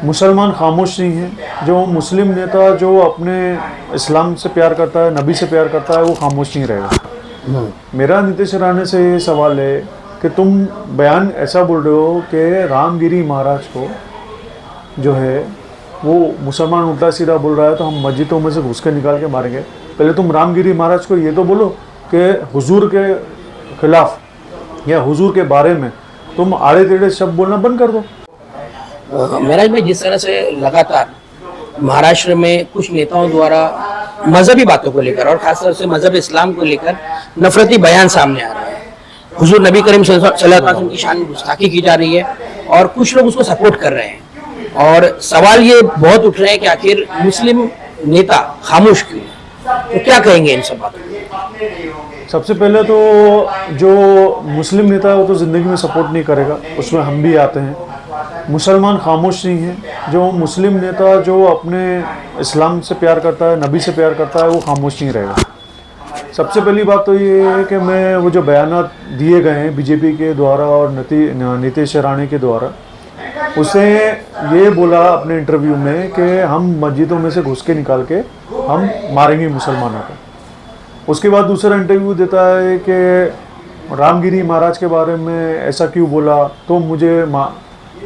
मुसलमान खामोश नहीं है। जो मुस्लिम नेता जो अपने इस्लाम से प्यार करता है, नबी से प्यार करता है, वो खामोश नहीं रहेगा। मेरा नीतीश राणे से ये सवाल है कि तुम बयान ऐसा बोल रहे हो कि रामगिरी महाराज को जो है वो मुसलमान उल्टा सीधा बोल रहा है तो हम मस्जिदों में से घुस के निकाल के मारेंगे। पहले तुम रामगिरी महाराज को ये तो बोलो कि हुजूर के खिलाफ या हुजूर के बारे में तुम आड़े टेढ़े शब्द बोलना बंद कर दो। महाराज भाई, जिस तरह से लगातार महाराष्ट्र में कुछ नेताओं द्वारा मजहबी बातों को लेकर और खासतौर से मजहब इस्लाम को लेकर नफरती बयान सामने आ रहा है, हुजूर नबी करीम सल्लल्लाहु अलैहि वसल्लम की शान में गुस्ताखी की जा रही है और कुछ लोग उसको सपोर्ट कर रहे हैं, और सवाल ये बहुत उठ रहे हैं कि आखिर मुस्लिम नेता खामोश क्यों है? तो क्या कहेंगे इन सब बातों को? सबसे पहले तो जो मुस्लिम नेता है वो तो ज़िंदगी में सपोर्ट नहीं करेगा, उसमें हम भी आते हैं। मुसलमान खामोश नहीं है। जो मुस्लिम नेता जो अपने इस्लाम से प्यार करता है, नबी से प्यार करता है, वो खामोश नहीं रहेगा। सबसे पहली बात तो ये है कि मैं वो जो बयानात दिए गए हैं बीजेपी के द्वारा और नीतीश राणे के द्वारा, उसे ये बोला अपने इंटरव्यू में कि हम मस्जिदों में से घुस के निकाल के हम मारेंगे मुसलमानों को। उसके बाद दूसरा इंटरव्यू देता है कि रामगिरी महाराज के बारे में ऐसा क्यों बोला, तो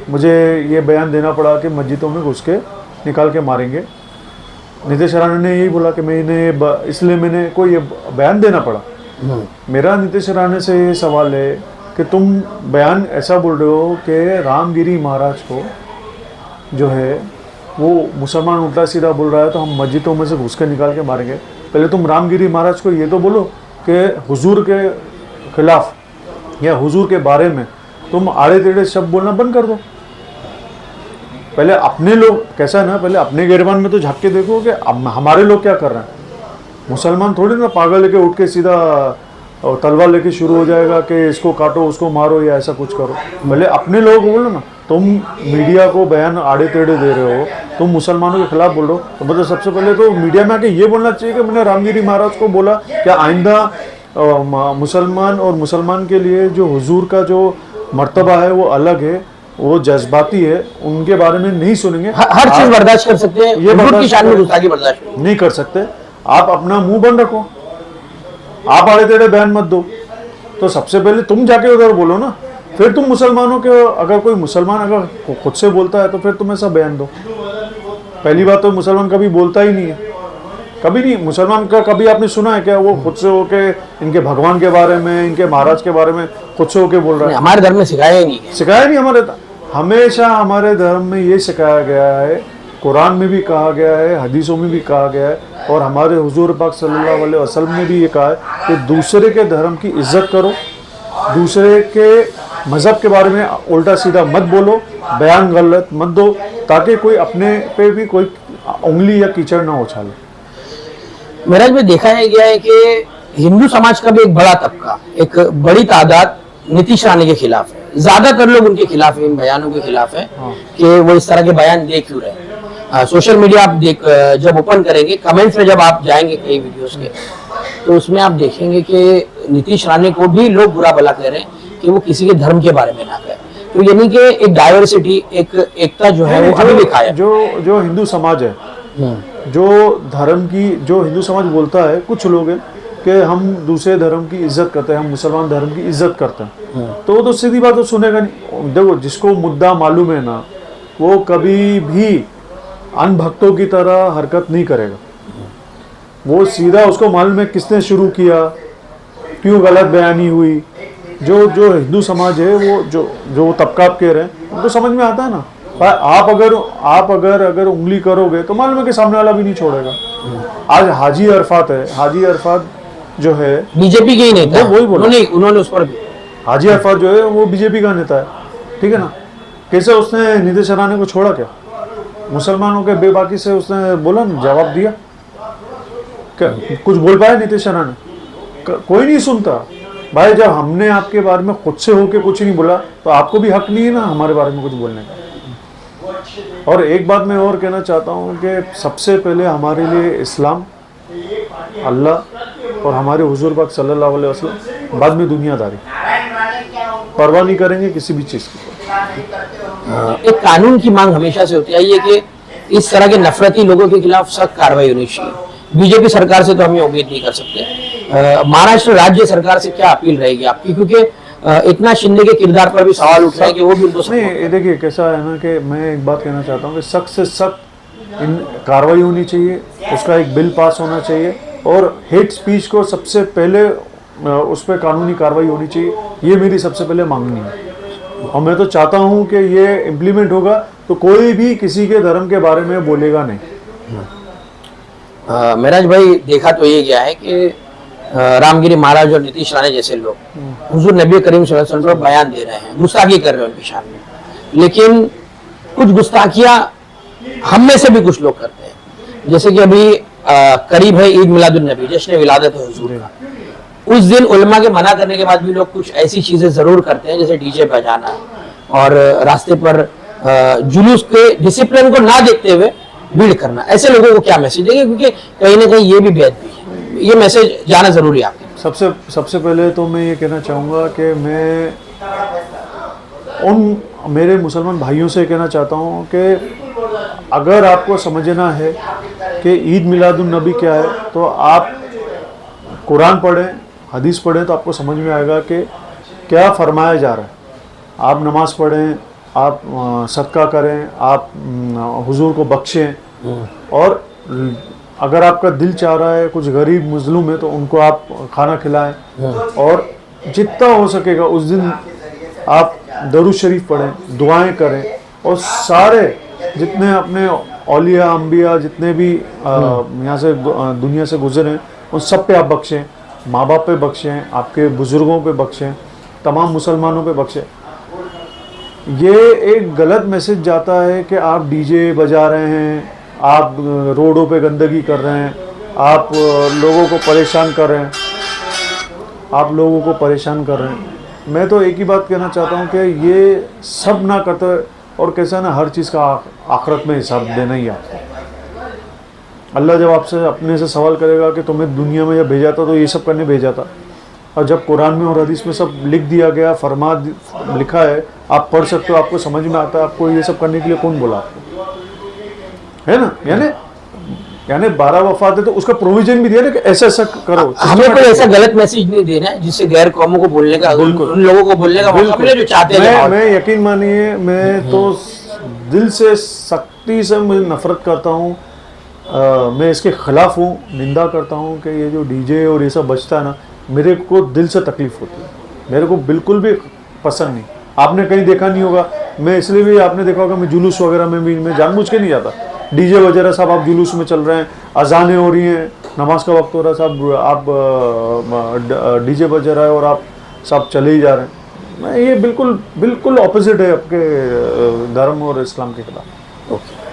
मुझे ये बयान देना पड़ा कि मस्जिदों में घुस के निकाल के मारेंगे। नीतीश राणे ने यही बोला कि इसलिए मैंने कोई ये बयान देना पड़ा। मेरा नीतीश राणे से ये सवाल है कि तुम बयान ऐसा बोल रहे हो कि रामगिरी महाराज को जो है वो मुसलमान उल्टा सीधा बोल रहा है तो हम मस्जिदों में से घुस के निकाल के मारेंगे। पहले तुम रामगिरी महाराज को ये तो बोलो कि हुजूर के खिलाफ या हुजूर के बारे में तुम आड़े टेढ़े शब्द बोलना बंद कर दो। पहले अपने लोग कैसा है ना, पहले अपने गिरबान में तो झाँक के देखो कि हमारे लोग क्या कर रहे हैं। मुसलमान थोड़ी ना पागल लेके उठ के सीधा तलवार लेके शुरू हो जाएगा कि इसको काटो उसको मारो या ऐसा कुछ करो। पहले अपने लोग बोलो ना। तुम मीडिया को बयान आड़े टेढ़े दे रहे हो, तुम मुसलमानों के खिलाफ बोल रहे हो, तो मतलब सबसे पहले तो मीडिया में आके ये बोलना चाहिए कि मैंने रामगिरी महाराज को बोला। क्या आइंदा मुसलमान और मुसलमान के लिए जो हुजूर का जो मर्तबा है वो अलग है, वो जज्बाती है, उनके बारे में नहीं सुनेंगे। हर चीज बर्दाश्त कर सकते हैं, ये बर्दाश्त नहीं कर सकते। आप अपना मुंह बंद रखो, आप आड़े टेढ़े बयान मत दो। तो सबसे पहले तुम जाके उधर बोलो ना, फिर तुम मुसलमानों के, अगर कोई मुसलमान अगर खुद से बोलता है तो फिर तुम ऐसा बयान दो। पहली बात तो मुसलमान कभी बोलता ही नहीं है, कभी नहीं। मुसलमान का कभी आपने सुना है क्या वो खुद से होके इनके भगवान के बारे में, इनके महाराज के बारे में खुद से होके बोल रहा है? हमारे धर्म में सिखाया ही नहीं है। सिखाया नहीं। हमेशा हमारे धर्म में ये सिखाया गया है, कुरान में भी कहा गया है, हदीसों में भी कहा गया है, और हमारे हुजूर पाक सल्लल्लाहु अलैहि वसल्लम ने भी ये कहा है कि दूसरे के धर्म की इज्जत करो, दूसरे के मज़हब के बारे में उल्टा सीधा मत बोलो, बयान गलत मत दो, ताकि कोई अपने पे भी कोई उंगली या कीचड़ ना उछाले। महाराज में देखा गया है कि हिंदू समाज का भी एक बड़ा तबका, एक बड़ी तादाद नीतीश राणे के खिलाफ है। ज्यादातर लोग उनके खिलाफ है, इन बयानों के खिलाफ है कि वो इस तरह के बयान दे क्यों रहे। सोशल मीडिया आप जब ओपन करेंगे, कमेंट्स में जब आप जाएंगे कई वीडियोस के, तो उसमें आप देखेंगे कि नीतीश राणे को भी लोग बुरा भला कह रहे हैं कि वो किसी के धर्म के बारे में ना कहे। तो यानी कि एक डाइवर्सिटी, एक एकता जो है वो अभी दिखाया है। जो हिंदू समाज है, जो धर्म की, जो हिंदू समाज बोलता है, कुछ लोग हैं कि हम दूसरे धर्म की इज्जत करते हैं, हम मुसलमान धर्म की इज्जत करते हैं, तो वो तो सीधी बात तो सुनेगा नहीं। देखो, जिसको मुद्दा मालूम है ना, वो कभी भी अनभक्तों की तरह हरकत नहीं करेगा। वो सीधा, उसको मालूम है किसने शुरू किया, क्यों गलत बयानी हुई। जो हिंदू समाज है, वो जो तबका आप कह रहे हैं, उनको समझ में आता है ना। आप अगर उंगली करोगे तो मालूम है कि सामने वाला भी नहीं छोड़ेगा। आज हाजी अरफात है, हाजी अरफात जो है बीजेपी के ही नेता, वही बोला, उन्होंने उस पर हाजी अरफात जो है वो बीजेपी का नेता है, ठीक है ना। कैसे उसने नीतीश राणे को छोड़ा? क्या मुसलमानों के बेबाकी से उसने बोला ना, जवाब दिया? क्या कुछ बोल पाया नीतीश राणे? कोई नहीं सुनता भाई। जब हमने आपके बारे में खुद से होके कुछ नहीं बोला, तो आपको भी हक नहीं है ना हमारे बारे में कुछ बोलने का। और एक बात मैं और कहना चाहता हूँ कि सबसे पहले हमारे लिए इस्लाम, अल्लाह और हमारे हुजूर पाक सल्लल्लाहु अलैहि वसल्लम, बाद में दुनियादारी। परवाह नहीं करेंगे किसी भी चीज़ की। एक कानून की मांग हमेशा से होती आई है कि इस तरह के नफरती लोगों के खिलाफ सख्त कार्रवाई होनी चाहिए। बीजेपी सरकार से तो हम ये उम्मीद नहीं कर सकते। महाराष्ट्र राज्य सरकार से क्या अपील रहेगी आपकी, क्योंकि एकनाथ शिंदे के किरदार पर भी सवाल उठ रहा है कि वो भी उनको नहीं, ये देखिए कैसा है ना कि मैं एक बात कहना चाहता हूँ कि सख्त से सख्त इन कार्रवाई होनी चाहिए, उसका एक बिल पास होना चाहिए और हेट स्पीच को सबसे पहले उस पर कानूनी कार्रवाई होनी चाहिए, ये मेरी सबसे पहले मांगनी है। और मैं तो चाहता हूँ कि ये इम्प्लीमेंट होगा तो कोई भी किसी के धर्म के बारे में बोलेगा नहीं। मेराज भाई, देखा तो ये गया है कि रामगिरी महाराज और नीतीश राणे जैसे लोग हुजूर नबी करीम सल्लल्लाहु अलैहि वसल्लम पर बयान दे रहे हैं, गुस्ताखी कर रहे हैं उनकी शान में, लेकिन कुछ गुस्ताखियां हम में से भी कुछ लोग करते हैं। जैसे कि अभी करीब है ईद मिलादुन नबी, जश्न विलादत है हुजूर का, उस दिन उलमा के मना करने के बाद भी लोग कुछ ऐसी चीजें जरूर करते हैं जैसे डीजे बजाना और रास्ते पर जुलूस के डिसिप्लिन को ना देखते हुए भीड़ करना। ऐसे लोगों को क्या मैसेज देंगे, क्योंकि कहीं ना कहीं ये भी बेअदबी है, ये मैसेज जाना जरूरी है आपके। सबसे पहले तो मैं ये कहना चाहूँगा कि मैं उन मेरे मुसलमान भाइयों से कहना चाहता हूँ कि अगर आपको समझना है कि ईद मिलादुन नबी क्या है तो आप कुरान पढ़ें, हदीस पढ़ें, तो आपको समझ में आएगा कि क्या फरमाया जा रहा है। आप नमाज पढ़ें, आप सदका करें, आप हुजूर को बख्शें और अगर आपका दिल चाह रहा है कुछ गरीब मजलूम है तो उनको आप खाना खिलाएं और जितना हो सकेगा उस दिन आप दरूद शरीफ पढ़ें, दुआएं करें और सारे जितने अपने औलिया अंबिया जितने भी यहाँ से दुनिया से गुजरे हैं उन सब पे आप बख्शें, माँ बाप पे बख्शें, आपके बुज़ुर्गों पे बख्शें, तमाम मुसलमानों पे बख्शें। ये एक गलत मैसेज जाता है कि आप डीजे बजा रहे हैं, आप रोडों पे गंदगी कर रहे हैं, आप लोगों को परेशान कर रहे हैं, आप लोगों को परेशान कर रहे हैं। मैं तो एक ही बात कहना चाहता हूँ कि ये सब ना करते, और कैसा ना हर चीज़ का आखिरत में हिसाब देना ही आपको। अल्लाह जब आपसे अपने से सवाल करेगा कि तुम्हें दुनिया में जब भेजा था तो ये सब करने भेजा था, और जब कुरान में और हदीस में सब लिख दिया गया, लिखा है, आप पढ़ सकते हो, आपको समझ में आता है, आपको ये सब करने के लिए कौन बोला आपको, है ना? यानी 12 वफात है तो उसका प्रोविजन भी दिया ना कि ऐसा ऐसा करो। हमें कोई ऐसा गलत मैसेज नहीं देना है जिससे गैर कौमों को बोलने का, उन लोगों को बोलने का मौका मिले जो चाहते हैं। मैं यकीन मानिए, मैं तो दिल से सख्ती से मुझे नफरत करता हूँ, मैं इसके खिलाफ हूँ, निंदा करता हूँ कि ये जो डीजे और ये सब बजता है ना, मेरे को दिल से तकलीफ होती है, मेरे को बिल्कुल भी पसंद नहीं। आपने कहीं देखा नहीं होगा, मैं इसलिए भी आपने देखा होगा मैं जुलूस वगैरह में भी मैं जानबूझ के नहीं जाता। डीजे वगैरह सब आप जुलूस में चल रहे हैं, अजानें हो रही हैं, नमाज का वक्त हो रहा है, सब आप डीजे बज रहा है और आप सब चले ही जा रहे हैं। मैं ये बिल्कुल ऑपोजिट है आपके धर्म और इस्लाम के खिलाफ। ओके।